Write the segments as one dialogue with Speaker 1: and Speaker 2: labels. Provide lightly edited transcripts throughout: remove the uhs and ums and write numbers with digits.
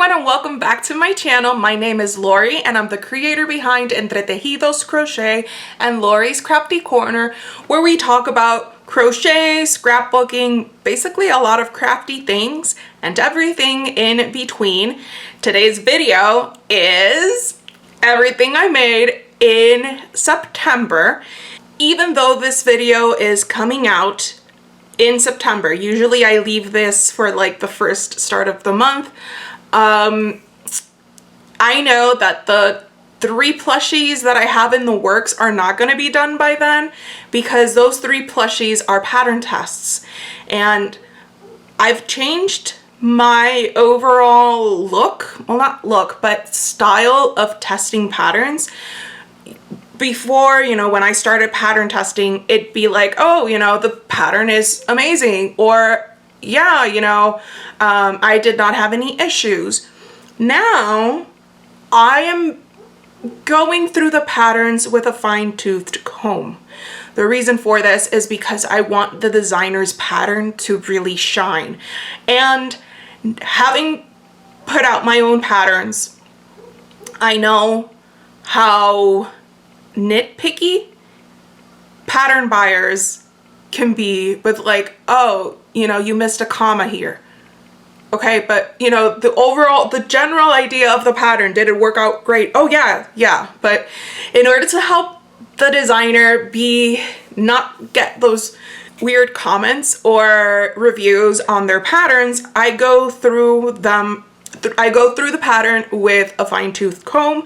Speaker 1: everyone and welcome back to my channel. My name is Lori and I'm the creator behind Entre Tejidos, Crochet and Lori's Crafty Corner, where we talk about crochet, scrapbooking, basically a lot of crafty things and everything in between. Today's video is everything I made in September. Even though this video is coming out in September, usually I leave this for like the first start of the month. I know that the 3 plushies that I have in the works are not going to be done by then, because those 3 plushies are pattern tests, and I've changed my overall look, well, not look, but style of testing patterns. Before, you know, when I started pattern testing, it'd be like, oh, you know, the pattern is amazing, or yeah, you know, I did not have any issues. Now I am going through the patterns with a fine-toothed comb. The reason for this is because I want the designer's pattern to really shine. And having put out my own patterns, I know how nitpicky pattern buyers can be with, like, oh, you know, you missed a comma here. Okay, but you know, the general idea of the pattern, did it work out great? Oh yeah. But in order to help the designer not get those weird comments or reviews on their patterns, I go through the pattern with a fine-tooth comb.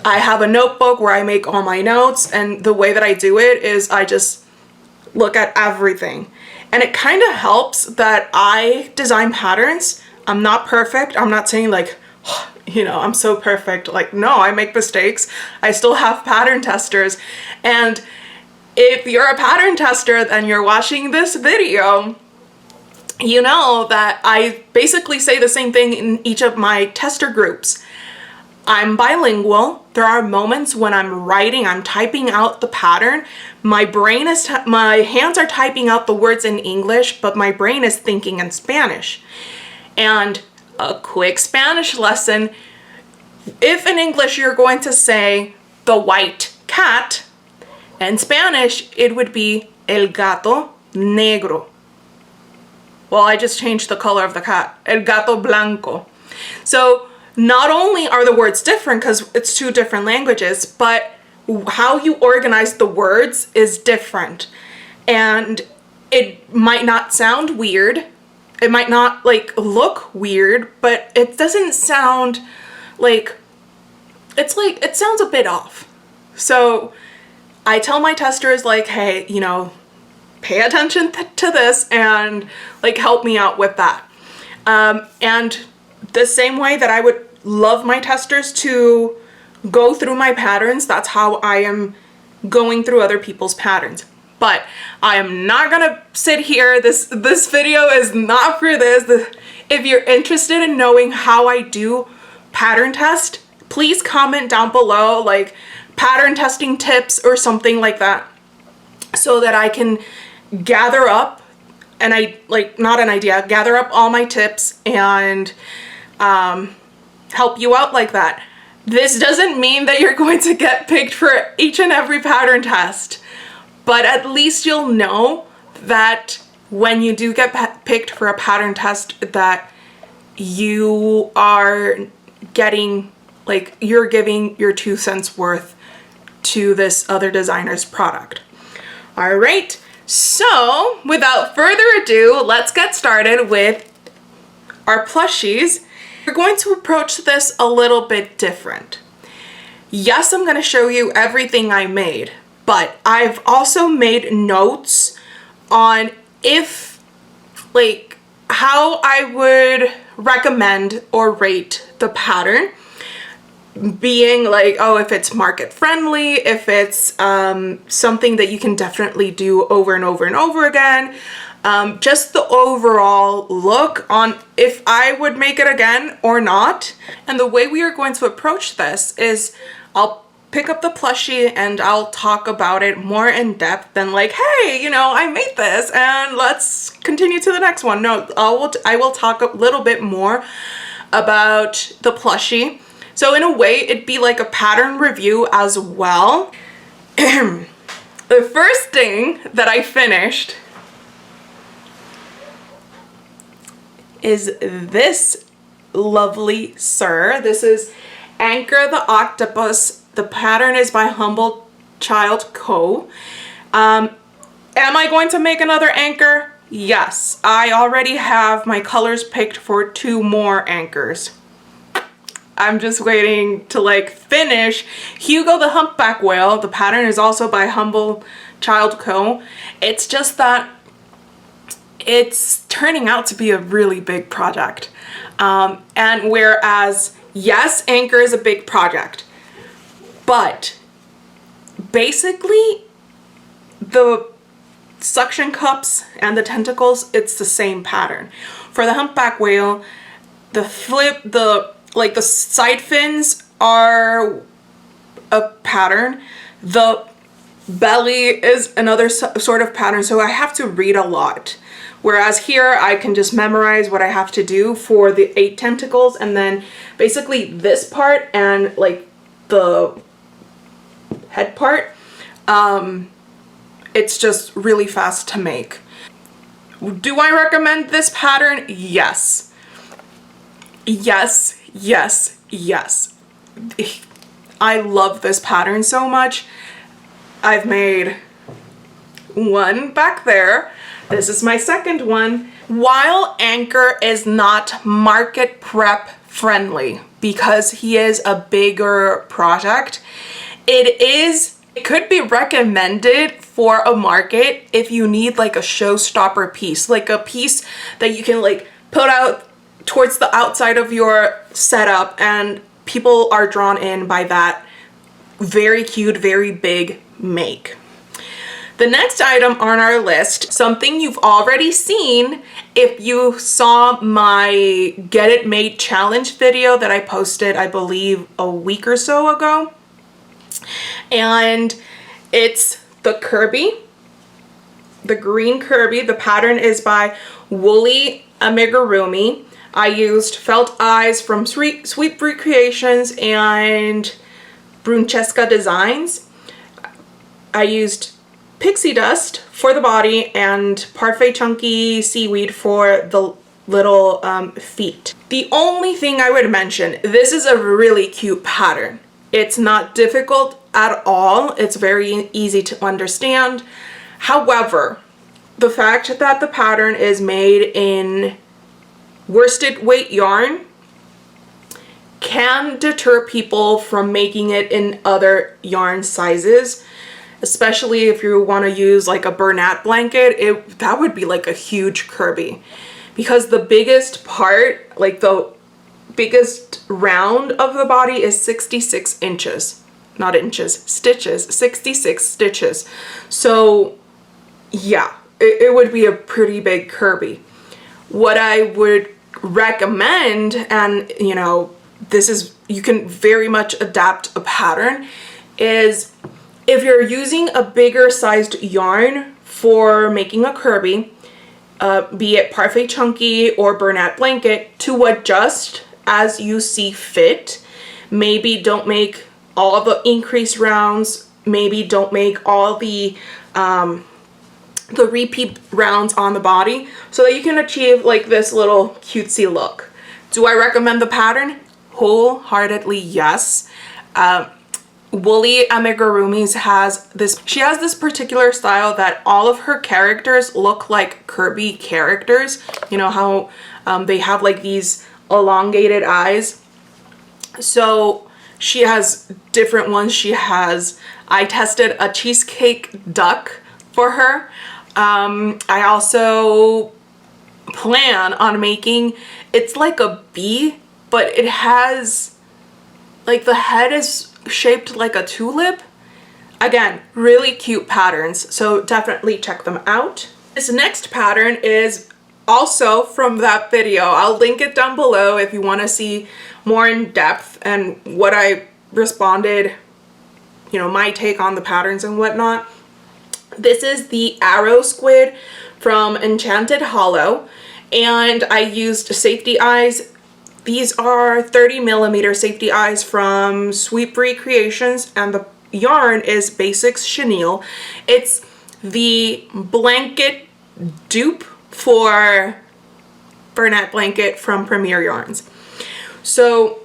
Speaker 1: I have a notebook where I make all my notes, and the way that I do it is I just look at everything. And it kind of helps that I design patterns. I'm not perfect. I'm not saying like, you know, I'm so perfect. Like, no, I make mistakes. I still have pattern testers. And if you're a pattern tester and you're watching this video, you know that I basically say the same thing in each of my tester groups. I'm bilingual. There are moments when I'm writing, I'm typing out the pattern. My hands are typing out the words in English, but my brain is thinking in Spanish. And a quick Spanish lesson: if in English you're going to say the white cat, in Spanish it would be el gato negro. Well, I just changed the color of the cat, el gato blanco. So not only are the words different because it's 2 different languages, but how you organize the words is different. And it might not sound weird. It might not like look weird, but it doesn't sound like, it sounds a bit off. So I tell my testers, like, hey, you know, pay attention to this and like help me out with that. And the same way that I would love my testers to go through my patterns, that's how I am going through other people's patterns. But I am not gonna sit here. This video is not for this. If you're interested in knowing how I do pattern test, please comment down below, like pattern testing tips or something like that, so that I can gather up gather up all my tips and help you out like that. This doesn't mean that you're going to get picked for each and every pattern test, but at least you'll know that when you do get picked for a pattern test, that you are getting, like, you're giving your 2 cents worth to this other designer's product. All right, so without further ado, let's get started with our plushies. We're going to approach this a little bit different. Yes, I'm going to show you everything I made, but I've also made notes on how I would recommend or rate the pattern, being like, oh, if it's market friendly, if it's something that you can definitely do over and over and over again. Just the overall look on if I would make it again or not. And the way we are going to approach this is I'll pick up the plushie and I'll talk about it more in depth than like, hey, you know, I made this and let's continue to the next one. No, I will talk a little bit more about the plushie. So in a way, it'd be like a pattern review as well. The first thing that I finished is this lovely sir. This is Anchor the Octopus. The pattern is by Humble Child Co. Am I going to make another anchor? Yes, I already have my colors picked for 2 more anchors. I'm just waiting to like finish Hugo the Humpback Whale. The pattern is also by Humble Child Co. It's just that it's turning out to be a really big project. And whereas, yes, Anchor is a big project, but basically the suction cups and the tentacles, it's the same pattern. For the Humpback Whale, the side fins are a pattern. The belly is another sort of pattern, so I have to read a lot. Whereas here, I can just memorize what I have to do for the 8 tentacles, and then basically this part and like the head part, it's just really fast to make. Do I recommend this pattern? Yes. Yes, yes, yes. I love this pattern so much. I've made one back there. This is my second one. While Anchor is not market prep friendly because he is a bigger project, it could be recommended for a market if you need like a showstopper piece, like a piece that you can like put out towards the outside of your setup and people are drawn in by that very cute, very big make. The next item on our list, something you've already seen if you saw my Get It Made challenge video that I posted, I believe, a week or so ago. And it's the Kirby, the green Kirby. The pattern is by Woolly Amigurumi. I used felt eyes from Sweet Recreations and Brunchesca Designs. I used pixie dust for the body and Parfait Chunky seaweed for the little feet. The only thing I would mention, this is a really cute pattern. It's not difficult at all. It's very easy to understand. However, the fact that the pattern is made in worsted weight yarn can deter people from making it in other yarn sizes, especially if you want to use like a Bernat blanket. That would be like a huge Kirby, because the biggest part, like the biggest round of the body is 66 inches, not inches, stitches, 66 stitches. So yeah, it would be a pretty big Kirby. What I would recommend, and you know, this is, you can very much adapt a pattern, is if you're using a bigger sized yarn for making a Kirby, be it Parfait Chunky or Bernat blanket, to adjust as you see fit. Maybe don't make all the increase rounds, maybe don't make all the repeat rounds on the body, so that you can achieve like this little cutesy look. Do I recommend the pattern? Wholeheartedly yes. Woolly Amigurumi's has this, she has this particular style that all of her characters look like Kirby characters. You know how they have like these elongated eyes. So she has different ones. I tested a cheesecake duck for her. I also plan on making, it's like a bee, but it has, like the head is shaped like a tulip. Again, really cute patterns, so definitely check them out. This next pattern is also from that video. I'll link it down below if you want to see more in depth and what I responded, you know, my take on the patterns and whatnot. This is the arrow squid from Enchanted Hollow, and I used safety eyes These are 30mm safety eyes from Sweet Free Creations, and the yarn is Basics Chenille. It's the blanket dupe for Burnett blanket from Premier Yarns. So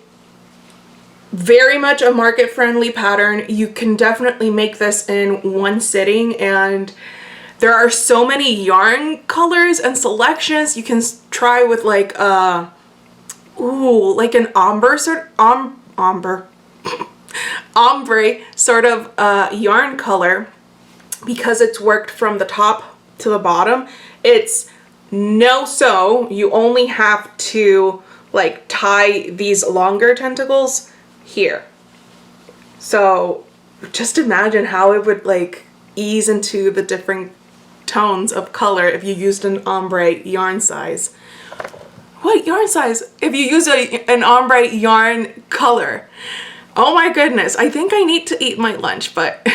Speaker 1: very much a market-friendly pattern. You can definitely make this in one sitting, and there are so many yarn colors and selections. You can try with like like an ombre sort of yarn color, because it's worked from the top to the bottom. It's no sew. You only have to like tie these longer tentacles here. So just imagine how it would like ease into the different tones of color if you used an ombre yarn size. What yarn size? If you use an ombre yarn color. Oh my goodness, I think I need to eat my lunch, but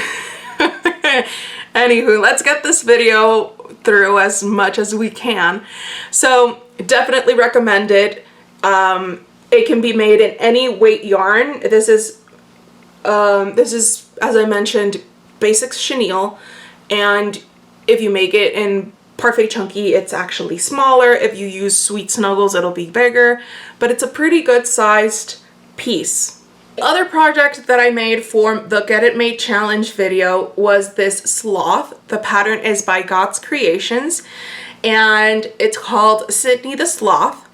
Speaker 1: anywho, let's get this video through as much as we can. So definitely recommend it. It can be made in any weight yarn. This is, as I mentioned, Basics Chenille, and if you make it in Parfait Chunky, it's actually smaller. If you use Sweet Snuggles, it'll be bigger, but it's a pretty good sized piece. The other project that I made for the Get It Made Challenge video was this sloth. The pattern is by God's Creations, and it's called Sydney the Sloth.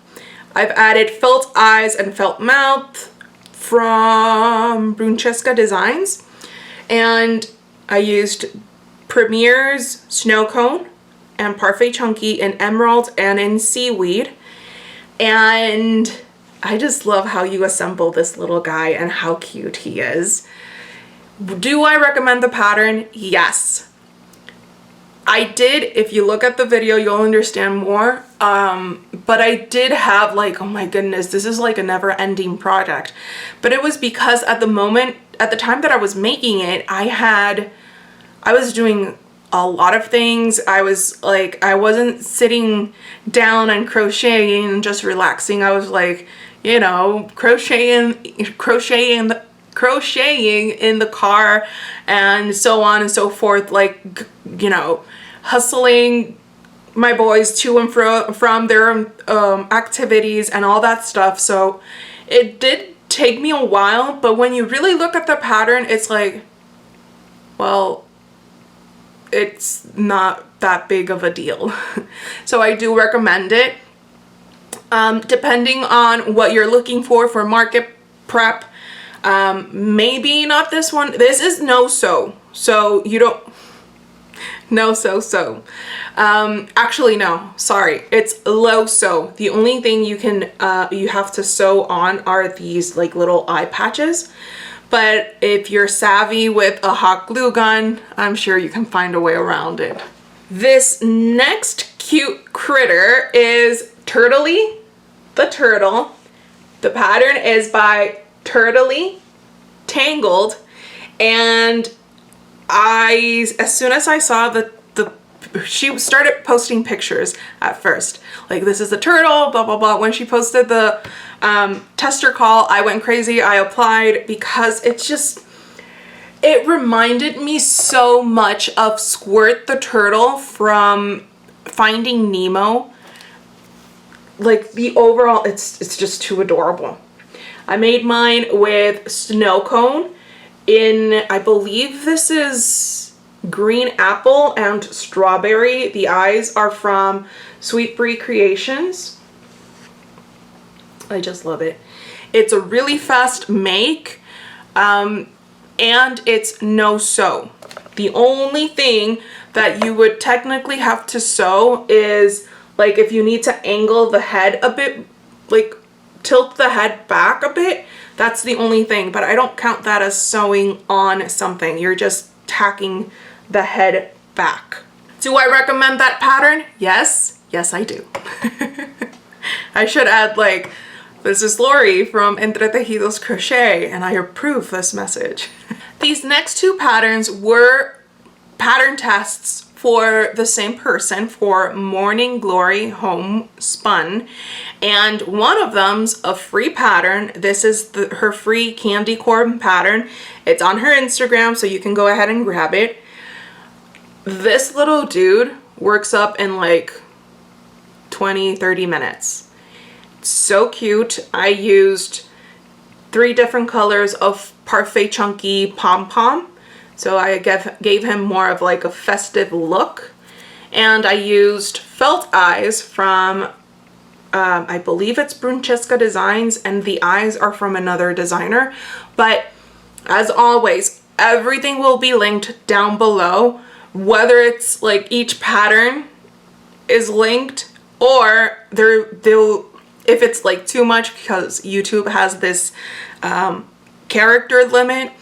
Speaker 1: I've added felt eyes and felt mouth from Brunchesca Designs, and I used Premier's Snow Cone and Parfait Chunky in emerald and in seaweed. And I just love how you assemble this little guy and how cute he is. Do I recommend the pattern? Yes. I did. If you look at the video, you'll understand more. But I did have like, oh my goodness, this is like a never-ending project. But it was because at the time that I was making it, I was doing a lot of things. I was like, I wasn't sitting down and crocheting and just relaxing. I was like, you know, crocheting in the car and so on and so forth, like, you know, hustling my boys to and from their activities and all that stuff. So it did take me a while, but when you really look at the pattern, it's like, well, it's not that big of a deal. So I do recommend it. Depending on what you're looking for market prep, maybe not this one. This is no sew, so you don't, no sew. Actually no, sorry, it's low sew. The only thing you have to sew on are these like little eye patches. But if you're savvy with a hot glue gun, I'm sure you can find a way around it. This next cute critter is Turtley the Turtle. The pattern is by Turtley Tangled, and as soon as I saw she started posting pictures at first, like, this is the turtle, blah blah blah. When she posted the tester call, I went crazy. I applied because it reminded me so much of Squirt the Turtle from Finding Nemo. Like, the overall, it's just too adorable. I made mine with Snow Cone in, I believe this is green apple and strawberry. The eyes are from Sweet Free Creations. I just love it. It's a really fast make, and it's no sew. The only thing that you would technically have to sew is, like, if you need to angle the head a bit, like tilt the head back a bit, that's the only thing. But I don't count that as sewing on something. You're just tacking the head back. Do I recommend that pattern? Yes. Yes, I do. I should add, like, this is Lori from Entre Tejidos Crochet, and I approve this message. These next two patterns were pattern tests for the same person for Morning Glory Homespun, and one of them's a free pattern. This is her free candy corn pattern. It's on her Instagram, so you can go ahead and grab it. This little dude works up in like 20-30 minutes. So cute. I used 3 different colors of Parfait Chunky Pom Pom, so I gave him more of like a festive look. And I used felt eyes from I believe it's Bruncesca Designs, and the eyes are from another designer. But as always, everything will be linked down below, whether it's like each pattern is linked, or they'll if it's like too much, because YouTube has this character limit.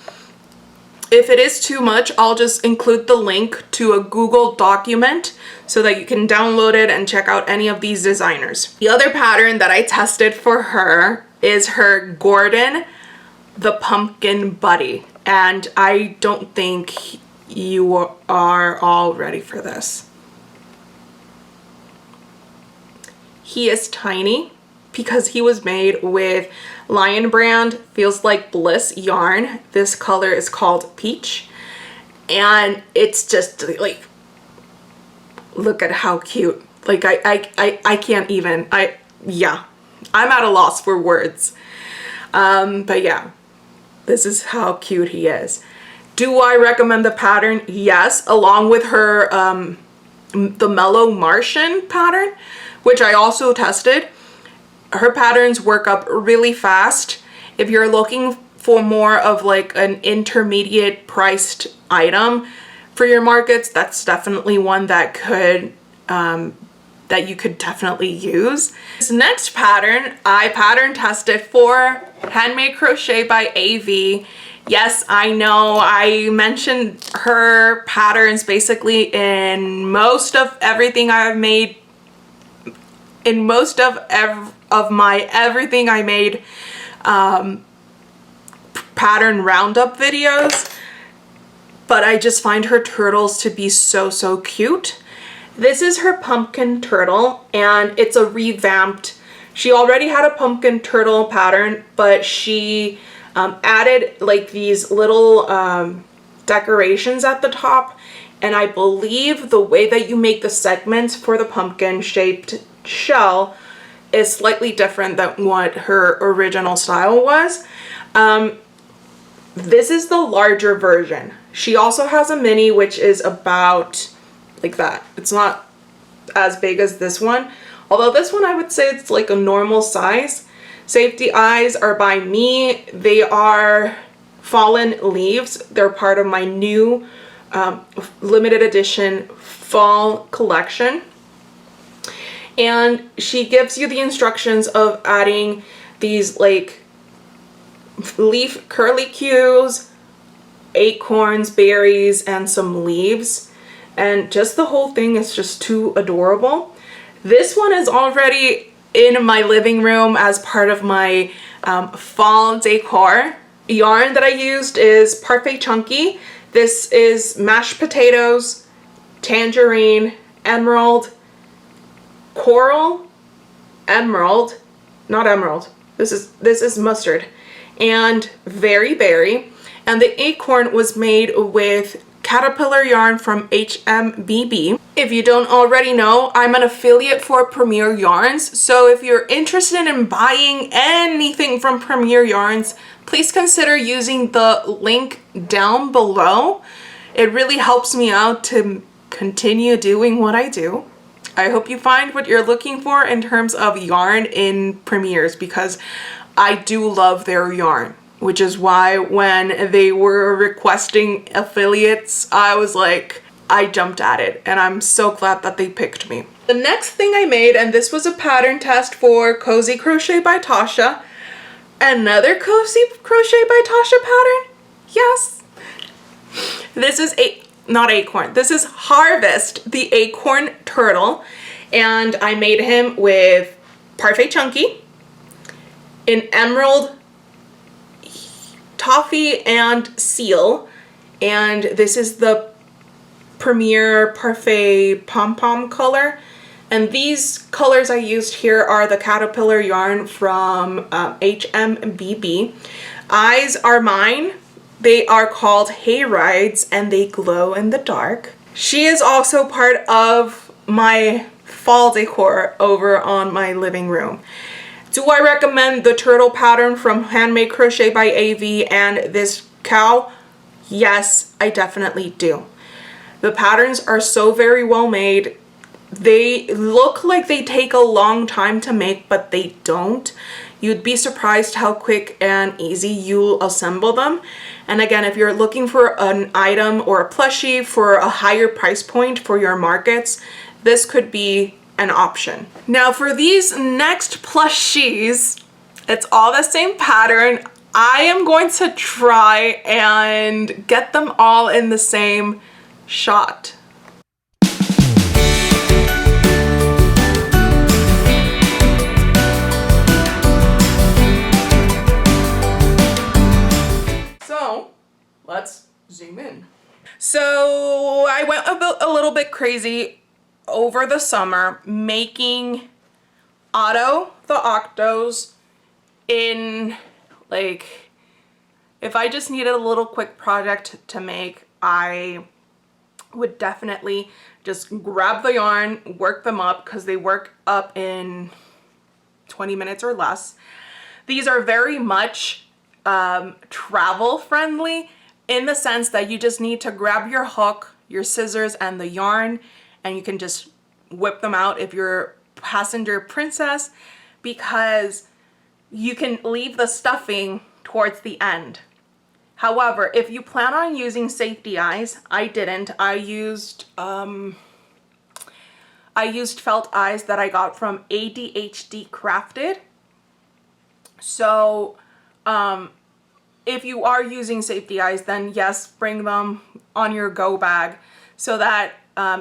Speaker 1: If it is too much, I'll just include the link to a Google document so that you can download it and check out any of these designers. The other pattern that I tested for her is her Gordon the Pumpkin Buddy, and I don't think you are all ready for this. He is tiny because he was made with Lion Brand Feels Like Bliss yarn. This color is called Peach, and it's just like, look at how cute. Like I can't even, yeah, I'm at a loss for words. But yeah, this is how cute he is. Do I recommend the pattern? Yes, along with her the Mellow Martian pattern, which I also tested. Her patterns work up really fast. If you're looking for more of like an intermediate priced item for your markets, that's definitely one that could that you could definitely use. This next pattern I pattern tested for Handmade Crochet by AV. Yes, I know I mentioned her patterns basically in most of everything I've made, in most of my everything I made pattern roundup videos, but I just find her turtles to be so cute. This is her pumpkin turtle, and it's a revamped. She already had a pumpkin turtle pattern, but she added like these little decorations at the top, and I believe the way that you make the segments for the pumpkin shaped shell is slightly different than what her original style was. This is the larger version. She also has a mini, which is about like that. It's not as big as this one, although this one I would say it's like a normal size. Safety eyes are by me. They are Fallen Leaves. They're part of my new limited edition fall collection. And she gives you the instructions of adding these like leaf curlicues, acorns, berries, and some leaves. And just the whole thing is just too adorable. This one is already in my living room as part of my fall decor. Yarn that I used is Parfait Chunky. This is mashed potatoes, tangerine, emerald, coral, emerald, not emerald, this is mustard, and very berry. And the acorn was made with caterpillar yarn from HMBB. If you don't already know, I'm an affiliate for Premier Yarns, so if you're interested in buying anything from Premier Yarns, please consider using the link down below. It really helps me out to continue doing what I do. I hope you find what you're looking for in terms of yarn in Premier's, because I do love their yarn, which is why when they were requesting affiliates, I was like, I jumped at it, and I'm so glad that they picked me. The next thing I made, and this was a pattern test for Cozy Crochet by Tasha, another Cozy Crochet by Tasha pattern. Yes, this is not acorn, this is Harvest the Acorn Turtle, and I made him with Parfait Chunky in emerald, toffee, and seal. And this is the Premier Parfait Pom-Pom color. And these colors I used here are the caterpillar yarn from HMBB. Eyes are mine. They are called Hayrides and they glow in the dark. She is also part of my fall decor over on my living room. Do I recommend the turtle pattern from Handmade Crochet by AV and this cow? Yes, I definitely do. The patterns are so very well made. They look like they take a long time to make, but they don't. You'd be surprised how quick and easy you'll assemble them. And again, if you're looking for an item or a plushie for a higher price point for your markets, this could be an option. Now for these next plushies, it's all the same pattern. I am going to try and get them all in the same shot. So let's zoom in. So I went a little bit crazy over the summer making the octos in, like, if I just needed a little quick project to make, I would definitely just grab the yarn, work them up, because they work up in 20 minutes or less. These are very much travel friendly in the sense that you just need to grab your hook, your scissors, and the yarn, and you can just whip them out if you're passenger princess, because you can leave the stuffing towards the end. However, if you plan on using safety eyes, I didn't. I used felt eyes that I got from ADHD Crafted. So if you are using safety eyes, then yes, bring them on your go bag so that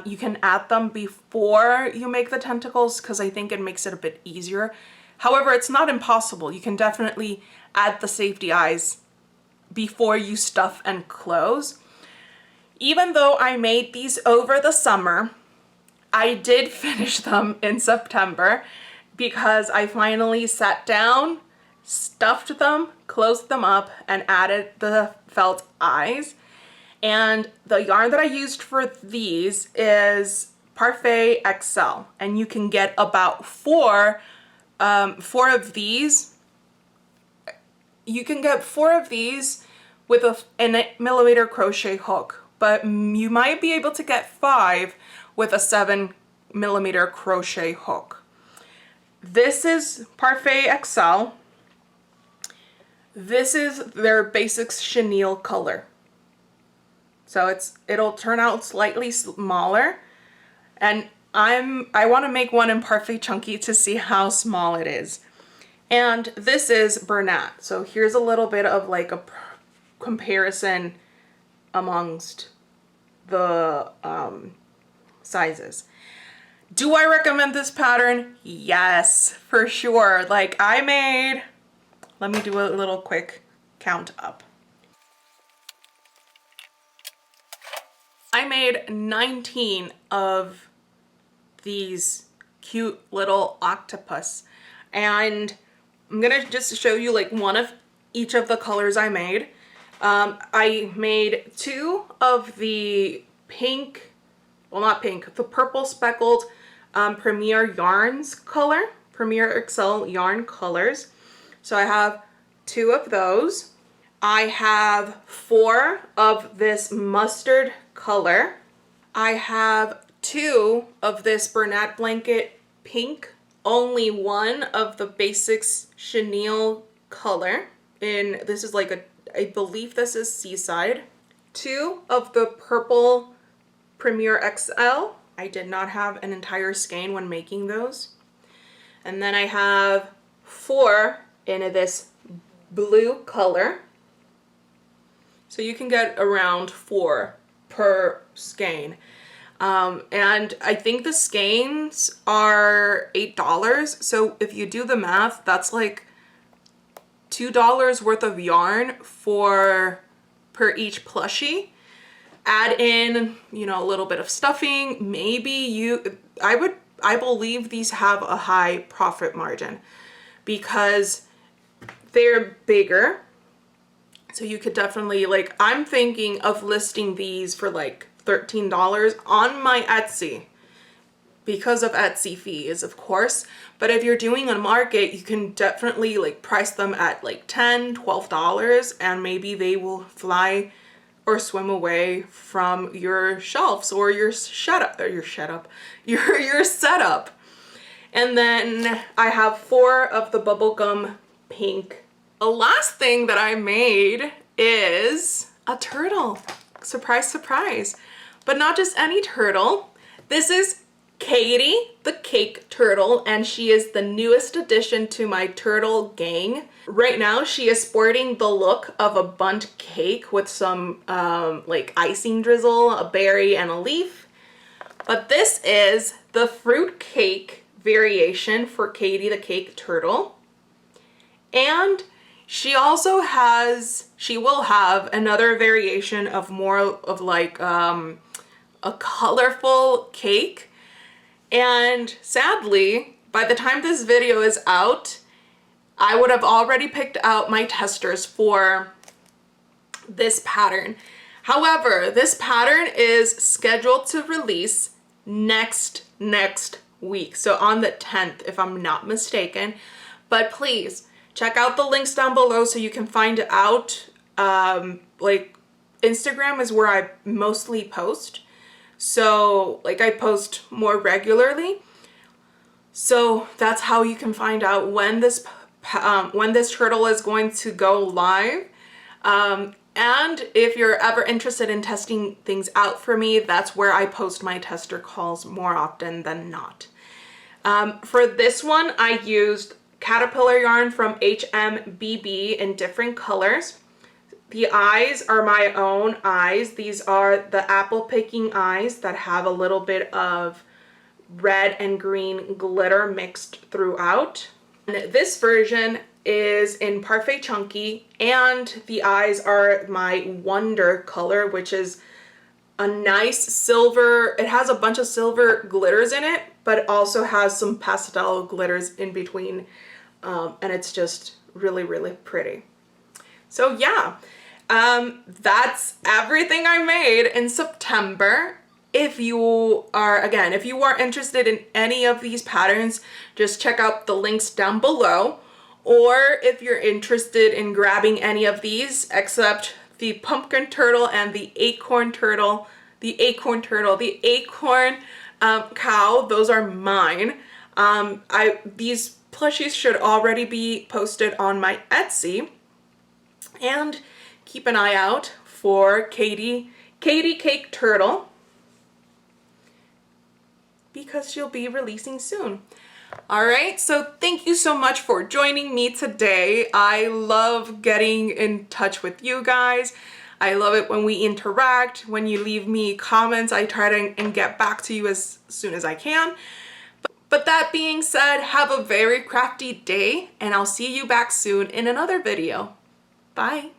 Speaker 1: you can add them before you make the tentacles, because I think it makes it a bit easier. However, it's not impossible. You can definitely add the safety eyes before you stuff and close. Even though I made these over the summer, I did finish them in September because I finally sat down, stuffed them, closed them up, and added the felt eyes. And the yarn that I used for these is Parfait XL, and you can get about four of these. You can get 4 of these with an 8mm crochet hook, but you might be able to get 5 with a 7mm crochet hook. This is Parfait XL. This is their basic chenille color. So it'll turn out slightly smaller, and I want to make one in Parfait Chunky to see how small it is. And this is Bernat. So here's a little bit of like a comparison amongst the sizes. Do I recommend this pattern? Yes, for sure. Like let me do a little quick count up. I made 19 of these cute little octopus, and I'm gonna just show you like one of each of the colors I made. I made 2 of the pink, well not pink, the purple speckled Premier Yarns color, Premier XL yarn colors. So I have 2 of those. I have 4 of this mustard color. I have 2 of this Bernat blanket pink. Only 1 of the basics chenille color. And this is like I believe this is Seaside. 2 of the purple Premier XL. I did not have an entire skein when making those. And then I have 4 in this blue color. So you can get around 4 per skein. And I think the skeins are $8. So if you do the math, that's like $2 worth of yarn per each plushie. add in, you know, a little bit of stuffing. Maybe I believe these have a high profit margin because they're bigger. So you could definitely, like, I'm thinking of listing these for like $13 on my Etsy because of Etsy fees, of course. But if you're doing a market, you can definitely like price them at like $10, $12, and maybe they will fly or swim away from your shelves or your setup. And then I have 4 of the bubblegum pink. The last thing that I made is a turtle. Surprise, surprise. But not just any turtle. This is Catie, the cake turtle, and she is the newest addition to my turtle gang. Right now, she is sporting the look of a bundt cake with some like icing drizzle, a berry, and a leaf. But this is the fruit cake variation for Catie, the cake turtle. And she also will have another variation of more of like a colorful cake. And sadly, by the time this video is out, I would have already picked out my testers for this pattern. However, this pattern is scheduled to release next week. So on the 10th, if I'm not mistaken. But please check out the links down below so you can find out. Like, Instagram is where I mostly post. So like I post more regularly. So that's how you can find out when this turtle is going to go live. And if you're ever interested in testing things out for me, that's where I post my tester calls more often than not. For this one, I used caterpillar yarn from HMBB in different colors. The eyes are my own eyes. These are the apple picking eyes that have a little bit of red and green glitter mixed throughout. And this version is in Parfait Chunky, and the eyes are my Wonder color, which is a nice silver. It has a bunch of silver glitters in it, but it also has some pastel glitters in between. And it's just really, really pretty. So yeah. That's everything I made in September. If you are interested in any of these patterns, just check out the links down below. Or if you're interested in grabbing any of these, except the pumpkin turtle and the acorn turtle, the acorn cow, those are mine. These plushies should already be posted on my Etsy. And keep an eye out for Catie Cake Turtle because she'll be releasing soon. All right, so thank you so much for joining me today. I love getting in touch with you guys. I love it when we interact, when you leave me comments. I try to get back to you as soon as I can. But that being said, have a very crafty day, and I'll see you back soon in another video. Bye.